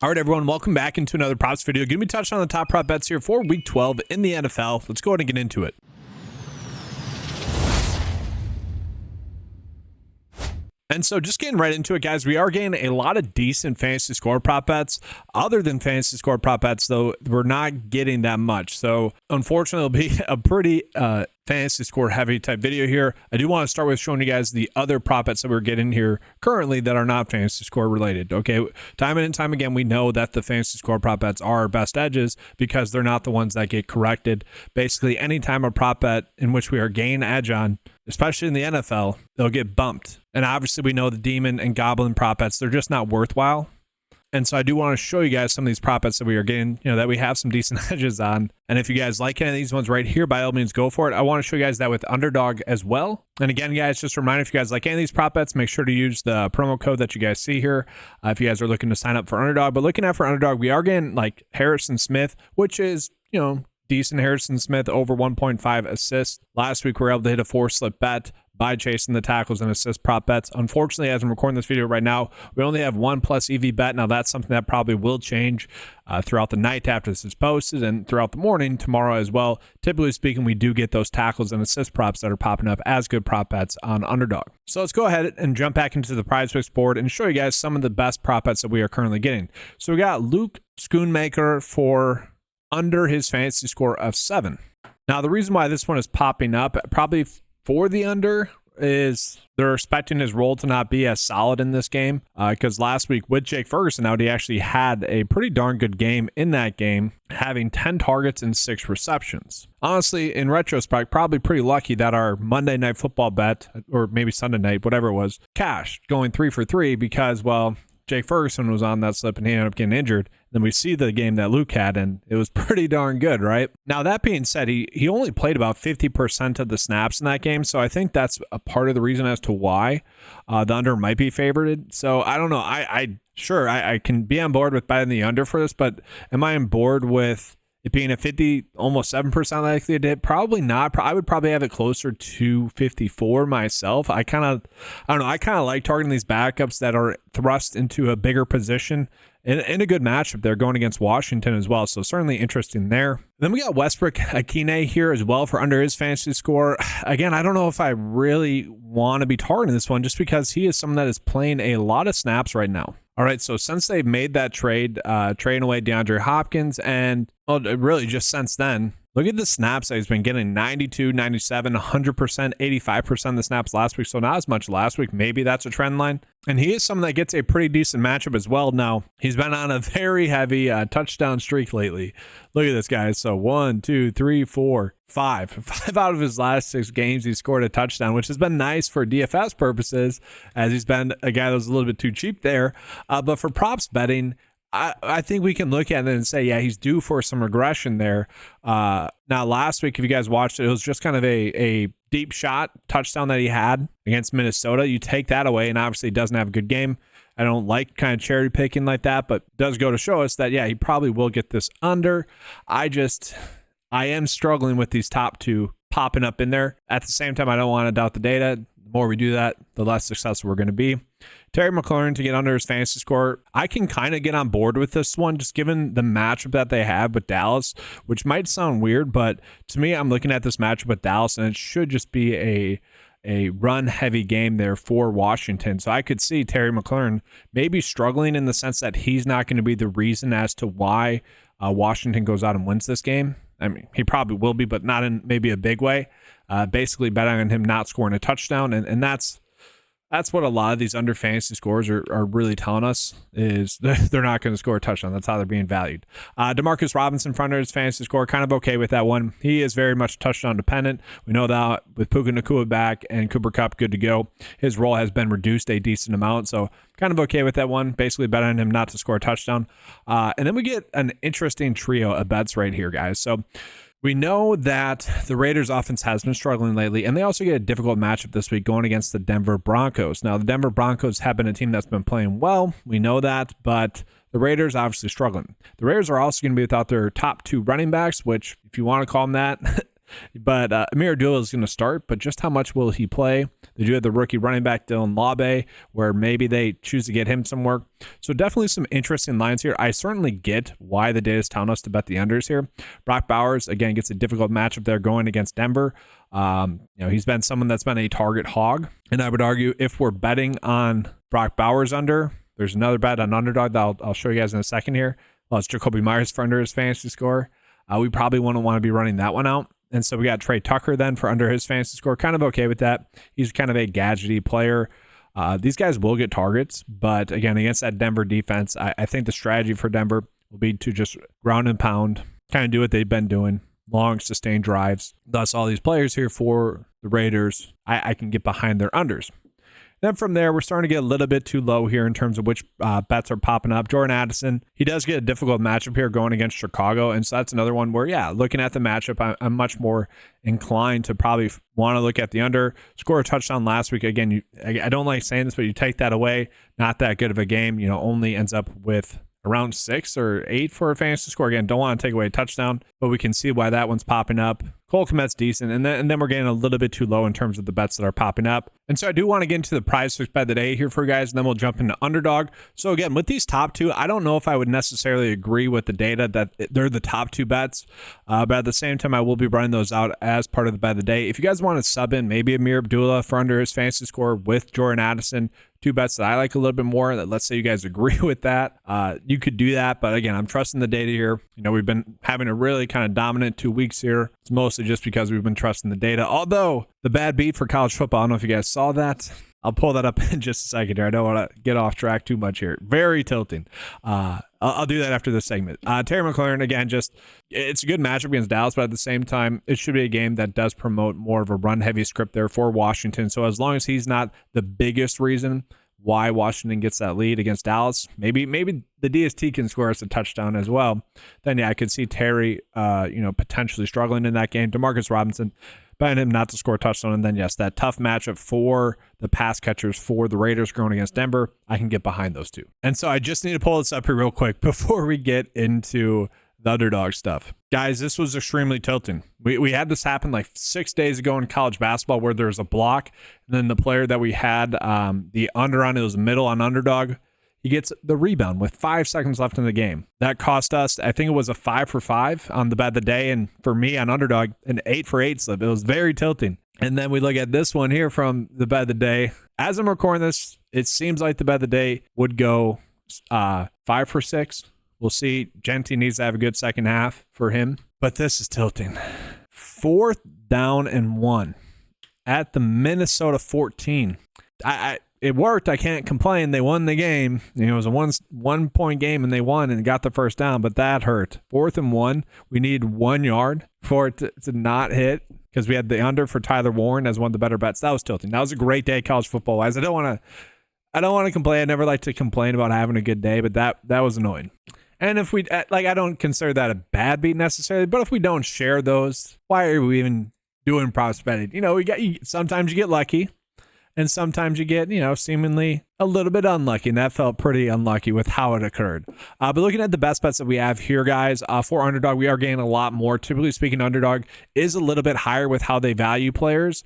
All right, everyone, welcome back into another props video. Going to be touching on the top prop bets here for week 12 in the NFL. Let's go ahead and get into it. And so just getting right into it, guys, we are getting a lot of decent fantasy score prop bets. Other than fantasy score prop bets, though, we're not getting that much. So unfortunately, it'll be a pretty fantasy score heavy type video here. I do want to start with showing you guys the other prop bets that we're getting here currently that are not fantasy score related. Okay, time and time again, we know that the fantasy score prop bets are our best edges because they're not the ones that get corrected. Basically, anytime a prop bet in which we are gaining edge on, especially in the NFL, they'll get bumped. And obviously we know the Demon and Goblin prop bets, they're just not worthwhile. And so I do want to show you guys some of these prop bets that we are getting, that we have some decent edges on. And if you guys like any of these ones right here, by all means, go for it. I want to show you guys that with Underdog as well. And again, guys, just a reminder, if you guys like any of these prop bets, make sure to use the promo code that you guys see here if you guys are looking to sign up for Underdog. But looking at for Underdog, we are getting like Harrison Smith, which is, decent Harrison Smith, over 1.5 assists. Last week, we were able to hit a 4-slip bet by chasing the tackles and assist prop bets. Unfortunately, as I'm recording this video right now, we only have 1+ EV bet. Now, that's something that probably will change throughout the night after this is posted and throughout the morning tomorrow as well. Typically speaking, we do get those tackles and assist props that are popping up as good prop bets on Underdog. So let's go ahead and jump back into the PrizePicks board and show you guys some of the best prop bets that we are currently getting. So we got Luke Schoonmaker for under his fantasy score of 7. Now, the reason why this one is popping up probably for the under is they're expecting his role to not be as solid in this game because last week with Jake Ferguson out, he actually had a pretty darn good game in that game, having 10 targets and 6 receptions. Honestly, in retrospect, probably pretty lucky that our Monday Night Football bet, or maybe Sunday night, whatever it was, cashed, going 3 for 3 because, well, Jake Ferguson was on that slip and he ended up getting injured. Then we see the game that Luke had, and it was pretty darn good, right? Now, that being said, he only played about 50% of the snaps in that game, so I think that's a part of the reason as to why the under might be favored. So I don't know. I can be on board with betting the under for this, but am I on board with it being a 50, almost 7% likely to hit? Probably not. I would probably have it closer to 54 myself. I kind of like targeting these backups that are thrust into a bigger position in a good matchup. They're going against Washington as well, so certainly interesting there. Then we got Westbrook Akine here as well for under his fantasy score. Again, I don't know if I really want to be targeting this one just because he is someone that is playing a lot of snaps right now. All right, so since they've made that trade, trading away DeAndre Hopkins, and really just since then, look at the snaps that he's been getting: 92, 97, 100%, 85% of the snaps last week. So not as much last week. Maybe that's a trend line. And he is someone that gets a pretty decent matchup as well. Now, he's been on a very heavy touchdown streak lately. Look at this, guys. So 1, 2, 3, 4, 5. 5 out of his last 6 games, he scored a touchdown, which has been nice for DFS purposes, as he's been a guy that was a little bit too cheap there. But for props betting, I think we can look at it and say, yeah, he's due for some regression there. Now, last week, if you guys watched it, it was just kind of a deep shot touchdown that he had against Minnesota. You take that away, and obviously he doesn't have a good game. I don't like kind of cherry picking like that, but it does go to show us that, yeah, he probably will get this under. I am struggling with these top 2 popping up in there. At the same time, I don't want to doubt the data. The more we do that, the less successful we're going to be. Terry McLaurin to get under his fantasy score. I can kind of get on board with this one, just given the matchup that they have with Dallas, which might sound weird, but to me, I'm looking at this matchup with Dallas, and it should just be a run-heavy game there for Washington. So I could see Terry McLaurin maybe struggling in the sense that he's not going to be the reason as to why Washington goes out and wins this game. I mean, he probably will be, but not in maybe a big way. Basically betting on him not scoring a touchdown, and that's what a lot of these under fantasy scores are really telling us, is they're not going to score a touchdown. That's how they're being valued. Demarcus Robinson for under his fantasy score, kind of okay with that one. He is very much touchdown dependent. We know that with Puka Nacua back and Cooper Kupp good to go, his role has been reduced a decent amount, so kind of okay with that one. Basically betting on him not to score a touchdown. And then we get an interesting trio of bets right here, guys. So we know that the Raiders offense has been struggling lately, and they also get a difficult matchup this week going against the Denver Broncos. Now, the Denver Broncos have been a team that's been playing well. We know that, but the Raiders obviously struggling. The Raiders are also going to be without their top 2 running backs, which, if you want to call them that, But Amir Abdullah is going to start, but just how much will he play? They do have the rookie running back Dylan Labe, where maybe they choose to get him some work. So definitely some interesting lines here. I certainly get why the data is telling us to bet the unders here. Brock Bowers, again, gets a difficult matchup there going against Denver. He's been someone that's been a target hog. And I would argue if we're betting on Brock Bowers under, there's another bet on Underdog that I'll show you guys in a second here. Well, it's Jacoby Myers for under his fantasy score. We probably wouldn't want to be running that one out. And so we got Trey Tucker then for under his fantasy score. Kind of okay with that. He's kind of a gadgety player. These guys will get targets, but again, against that Denver defense, I think the strategy for Denver will be to just ground and pound, kind of do what they've been doing, long sustained drives. Thus, all these players here for the Raiders, I can get behind their unders. Then from there, we're starting to get a little bit too low here in terms of which bets are popping up. Jordan Addison, he does get a difficult matchup here going against Chicago. And so that's another one where, yeah, looking at the matchup, I'm much more inclined to probably want to look at the under. Score a touchdown last week. Again, I don't like saying this, but you take that away, not that good of a game. Only ends up with around 6 or 8 for a fantasy score. Again, don't want to take away a touchdown, but we can see why that one's popping up. Cole Kmet's decent, and then we're getting a little bit too low in terms of the bets that are popping up. And so I do want to get into the PrizePicks bet of the day here for you guys, and then we'll jump into Underdog. So again, with these top two, I don't know if I would necessarily agree with the data that they're the top two bets, but at the same time, I will be running those out as part of the bet of the day. If you guys want to sub in maybe Amir Abdullah for under his fantasy score with Jordan Addison, two bets that I like a little bit more, that let's say you guys agree with that, you could do that. But again, I'm trusting the data here. We've been having a really kind of dominant 2 weeks here. It's mostly just because we've been trusting the data. Although the bad beat for college football, I don't know if you guys saw that. I'll pull that up in just a second here. I don't want to get off track too much here. Very tilting. I'll do that after this segment. Terry McLaurin, again, it's a good matchup against Dallas, but at the same time, it should be a game that does promote more of a run-heavy script there for Washington. So as long as he's not the biggest reason why Washington gets that lead against Dallas, maybe the DST can score us a touchdown as well, then yeah, I could see Terry potentially struggling in that game. Demarcus Robinson, betting him not to score a touchdown, and then yes, that tough matchup for the pass catchers for the Raiders going against Denver, I can get behind those two. And so I just need to pull this up here real quick before we get into the Underdog stuff. Guys, this was extremely tilting. We had this happen like 6 days ago in college basketball where there's a block, and then the player that we had the under on, it was middle on Underdog, he gets the rebound with 5 seconds left in the game. That cost us, I think it was a 5 for 5 on the bet of the day, and for me on Underdog, an 8 for 8 slip. It was very tilting. And then we look at this one here from the bet of the day. As I'm recording this, it seems like the bet of the day would go 5 for 6. We'll see. Genty needs to have a good second half for him. But this is tilting. 4th down and 1 at the Minnesota 14. It worked. I can't complain. They won the game. It was a one point game and they won and got the first down, but that hurt. 4th and 1. We need 1 yard for it to not hit because we had the under for Tyler Warren as one of the better bets. That was tilting. That was a great day college football wise. I don't want to complain. I never like to complain about having a good day, but that was annoying. And if we I don't consider that a bad beat necessarily, but if we don't share those, why are we even doing props betting? Sometimes you get lucky. And sometimes you get, seemingly a little bit unlucky. And that felt pretty unlucky with how it occurred. But looking at the best bets that we have here, guys, for Underdog, we are getting a lot more. Typically speaking, Underdog is a little bit higher with how they value players.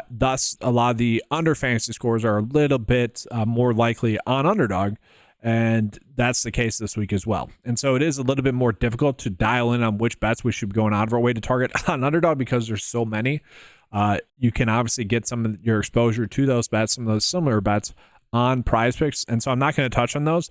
Thus, a lot of the under fantasy scores are a little bit more likely on Underdog. And that's the case this week as well. And so it is a little bit more difficult to dial in on which bets we should be going out of our way to target on Underdog because there's so many. You can obviously get some of your exposure to those bets, some of those similar bets on PrizePicks. And so I'm not going to touch on those.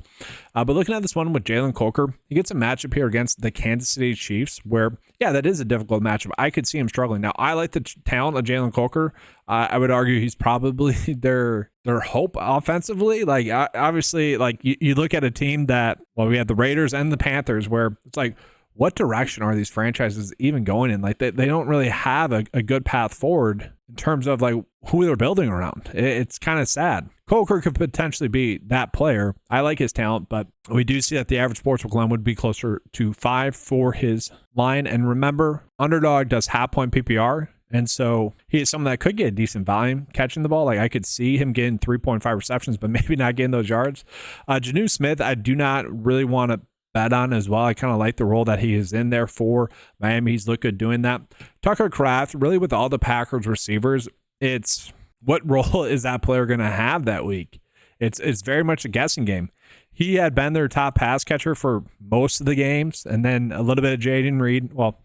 But looking at this one with Jalen Coker, he gets a matchup here against the Kansas City Chiefs where, yeah, that is a difficult matchup. I could see him struggling. Now, I like the talent of Jalen Coker. I would argue he's probably their hope offensively. Obviously, you look at a team that, we have the Raiders and the Panthers where it's like, what direction are these franchises even going in? They don't really have a good path forward in terms of who they're building around. It's kind of sad. Coker could potentially be that player. I like his talent, but we do see that the average sportsbook line would be closer to 5 for his line. And remember, Underdog does half point PPR. And so he is someone that could get a decent volume catching the ball. I could see him getting 3.5 receptions, but maybe not getting those yards. Janu Smith, I do not really want to bet on as well. I kind of like the role that he is in there for Miami. He's looked good doing that. Tucker Kraft, really with all the Packers receivers, it's what role is that player going to have that week? It's very much a guessing game. He had been their top pass catcher for most of the games, and then a little bit of Jaden Reed. Well,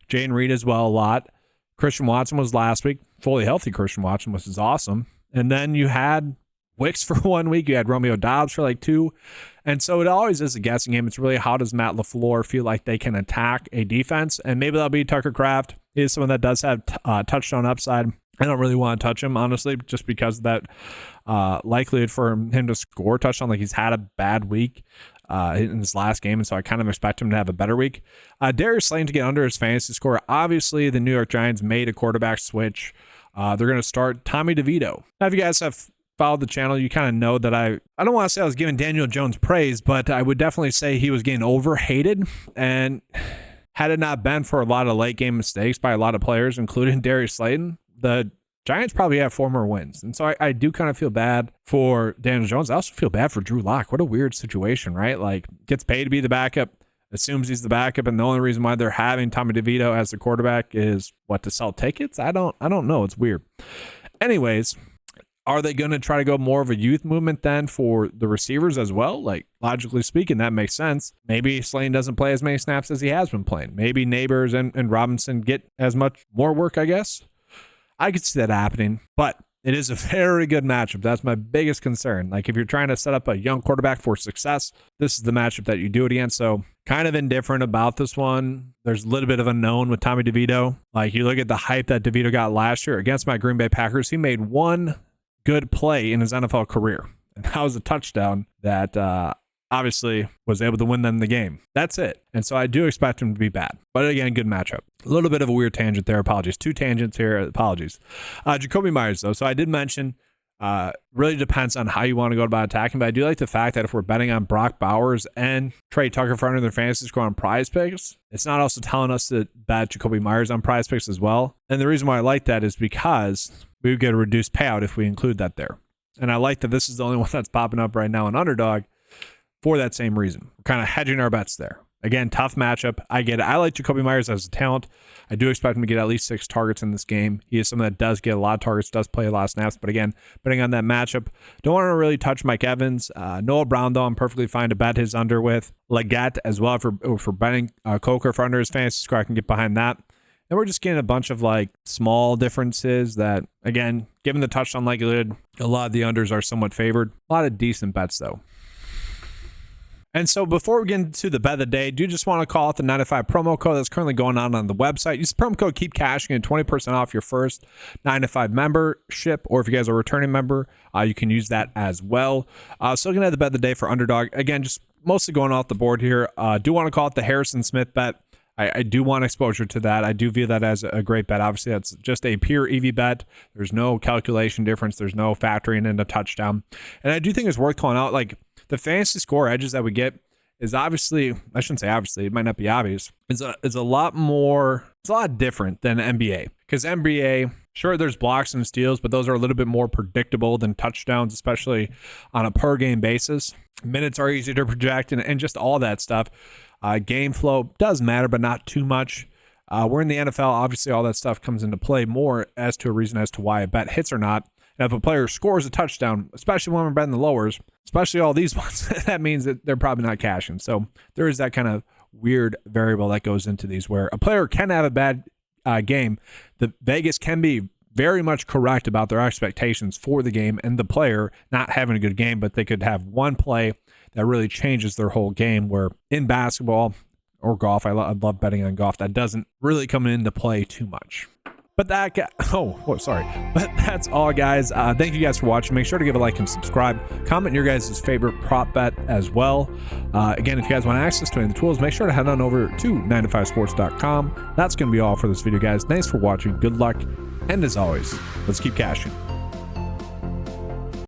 Jaden Reed as well a lot. Christian Watson was last week. Fully healthy Christian Watson, which is awesome. And then you had Wicks for 1 week. You had Romeo Doubs for like 2. And so it always is a guessing game. It's really how does Matt LaFleur feel like they can attack a defense? And maybe that'll be Tucker Kraft. He is someone that does have touchdown upside. I don't really want to touch him, honestly, just because of that likelihood for him to score a touchdown. Like, he's had a bad week in his last game, and so I kind of expect him to have a better week. Darius Slayton to get under his fantasy score. Obviously, the New York Giants made a quarterback switch. They're going to start Tommy DeVito. Now, if you guys have followed the channel, you kind of know that I don't want to say I was giving Daniel Jones praise, but I would definitely say he was getting overhated. And had it not been for a lot of late game mistakes by a lot of players, including Darius Slayton, the Giants probably have 4 more wins. And so I do kind of feel bad for Daniel Jones. I also feel bad for Drew Lock. What a weird situation, right? Like, gets paid to be the backup, assumes he's the backup, and the only reason why they're having Tommy DeVito as the quarterback is to sell tickets? I don't know. It's weird. Anyways, are they going to try to go more of a youth movement then for the receivers as well? Like, logically speaking, that makes sense. Maybe Slayton doesn't play as many snaps as he has been playing. Maybe Neighbors and Robinson get as much more work, I guess. I could see that happening, but it is a very good matchup. That's my biggest concern. Like, if you're trying to set up a young quarterback for success, this is the matchup that you do it against. So kind of indifferent about this one. There's a little bit of unknown with Tommy DeVito. Like, you look at the hype that DeVito got last year against my Green Bay Packers. He made one good play in his NFL career, and that was a touchdown that obviously was able to win them the game. That's it. And so I do expect him to be bad. But again, good matchup. A little bit of a weird tangent there. Apologies. 2 tangents here. Apologies. Jacoby Myers, though. So I did mention, really depends on how you want to go about attacking. But I do like the fact that if we're betting on Brock Bowers and Trey Tucker for under their fantasy score on PrizePicks, it's not also telling us to bet Jacoby Myers on PrizePicks as well. And the reason why I like that is because we would get a reduced payout if we include that there. And I like that this is the only one that's popping up right now in Underdog for that same reason. We're kind of hedging our bets there. Again, tough matchup. I get it. I like Jacoby Myers as a talent. I do expect him to get at least 6 targets in this game. He is someone that does get a lot of targets, does play a lot of snaps. But again, betting on that matchup, don't want to really touch Mike Evans. Noah Brown, though, I'm perfectly fine to bet his under with. Leggett as well for betting Coker for under his fantasy score. I can get behind that. And we're just getting a bunch of like small differences that, again, given the touchdown likelihood, a lot of the unders are somewhat favored. A lot of decent bets, though. And so before we get into the bet of the day, do just want to call out the 95 promo code that's currently going on the website. Use the promo code Keep Cashing and 20% off your first 9-to-5 membership. Or if you guys are a returning member, you can use that as well. So looking at the bet of the day for Underdog, again, just mostly going off the board here. Do want to call it the Harrison Smith bet. I do want exposure to that. I do view that as a great bet. Obviously, that's just a pure EV bet. There's no calculation difference. There's no factoring in a touchdown. And I do think it's worth calling out, like, the fantasy score edges that we get is obviously, I shouldn't say obviously, it might not be obvious. It's a lot different than NBA. Because NBA, sure, there's blocks and steals, but those are a little bit more predictable than touchdowns, especially on a per game basis. Minutes are easier to project and just all that stuff. Game flow does matter, but not too much. We're in the NFL. Obviously, all that stuff comes into play more as to a reason as to why a bet hits or not. And if a player scores a touchdown, especially when we're betting the lowers, especially all these ones, that means that they're probably not cashing. So there is that kind of weird variable that goes into these where a player can have a bad game. The Vegas can be very much correct about their expectations for the game and the player not having a good game, but they could have one play that really changes their whole game, where in basketball or golf, I love betting on golf, that doesn't really come into play too much. But But that's all, guys. Thank you guys for watching. Make sure to give a like and subscribe. Comment your guys' favorite prop bet as well. Again, if you guys want access to any of the tools, make sure to head on over to 9to5sports.com. That's going to be all for this video, guys. Thanks for watching. Good luck. And as always, let's keep cashing.